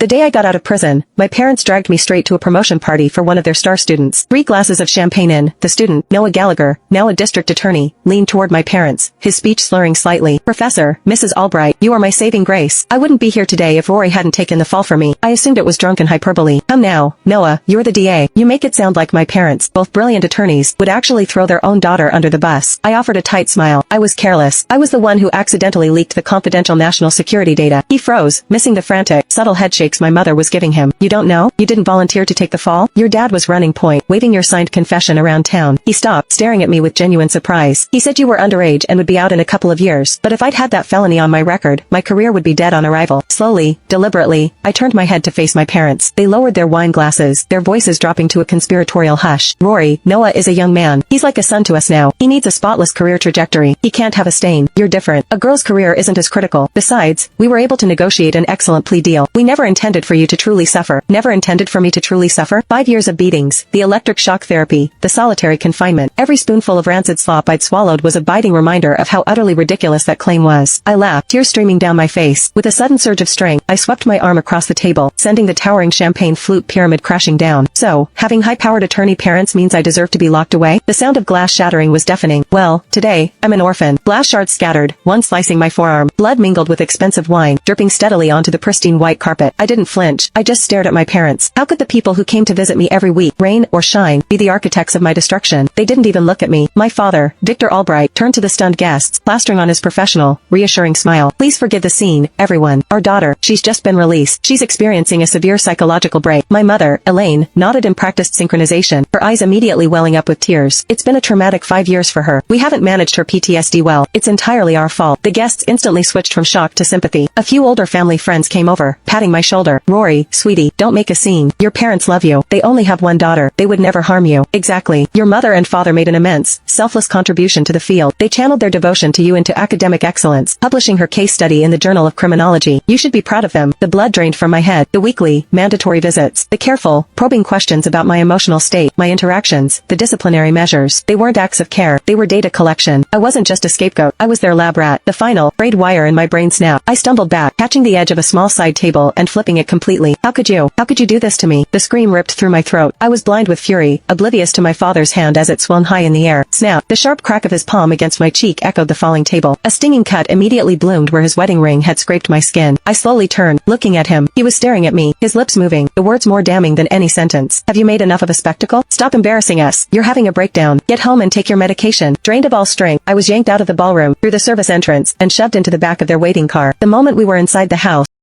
The day I got out of prison, my parents dragged me straight to a promotion party for one of their star students. 3 glasses of champagne in, the student, Noah Gallagher, now a district attorney, leaned toward my parents, his speech slurring slightly. Professor, Mrs. Albright, you are my saving grace. I wouldn't be here today if Rory hadn't taken the fall for me. I assumed it was drunken hyperbole. Come now, Noah, you're the DA. You make it sound like my parents, both brilliant attorneys, would actually throw their own daughter under the bus. I offered a tight smile. I was careless. I was the one who accidentally leaked the confidential national security data. He froze, missing the frantic, subtle headshakes my mother was giving him. You don't know? You didn't volunteer to take the fall? Your dad was running point, waving your signed confession around town. He stopped, staring at me with genuine surprise. He said you were underage and would be out in a couple of years, but if I'd had that felony on my record, my career would be dead on arrival. Slowly, deliberately, I turned my head to face my parents. They lowered their wine glasses, their voices dropping to a conspiratorial hush. Rory, Noah is a young man. He's like a son to us now. He needs a spotless career trajectory. He can't have a stain. You're different. A girl's career isn't as critical. Besides, we were able to negotiate an excellent plea deal. We never intended for you to truly suffer. Never intended for me to truly suffer. 5 years of beatings, the electric shock therapy, the solitary confinement. Every spoonful of rancid slop I'd swallowed was a biting reminder of how utterly ridiculous that claim was. I laughed, tears streaming down my face. With a sudden surge of strength, I swept my arm across the table, sending the towering champagne flute pyramid crashing down. So, having high-powered attorney parents means I deserve to be locked away? The sound of glass shattering was deafening. Well, today, I'm an orphan. Glass shards scattered, one slicing my forearm. Blood mingled with expensive wine, dripping steadily onto the pristine white carpet. I didn't flinch. I just stared at my parents. How could the people who came to visit me every week, rain or shine, be the architects of my destruction? They didn't even look at me. My father, Victor Albright, turned to the stunned guests, plastering on his professional, reassuring smile. Please forgive the scene, everyone. Our daughter, she's just been released. She's experiencing a severe psychological break. My mother, Elaine, nodded in practiced synchronization, her eyes immediately welling up with tears. It's been a traumatic 5 years for her. We haven't managed her PTSD well. It's entirely our fault. The guests instantly switched from shock to sympathy. A few older family friends came over, patting my shoulder. Rory, sweetie, don't make a scene. Your parents love you. They only have one daughter. They would never harm you. Exactly. Your mother and father made an immense, selfless contribution to the field. They channeled their devotion to you into academic excellence, publishing her case study in the Journal of Criminology. You should be proud of them. The blood drained from my head, the weekly, mandatory visits, the careful, probing questions about my emotional state, my interactions, the disciplinary measures. They weren't acts of care. They were data collection. I wasn't just a scapegoat. I was their lab rat. The final, frayed wire in my brain snapped. I stumbled back, catching the edge of a small side table and flipping it completely. How could you? How could you do this to me? The scream ripped through my throat. I was blind with fury, oblivious to my father's hand as it swung high in the air. Snap! The sharp crack of his palm against my cheek echoed the falling table. A stinging cut immediately bloomed where his wedding ring had scraped my skin. I slowly turned, looking at him. He was staring at me, his lips moving, the words more damning than any sentence. Have you made enough of a spectacle? Stop embarrassing us. You're having a breakdown. Get home and take your medication. Drained of all strength, I was yanked out of the ballroom, through the service entrance, and shoved into the back of their waiting car. The moment we were inside the house,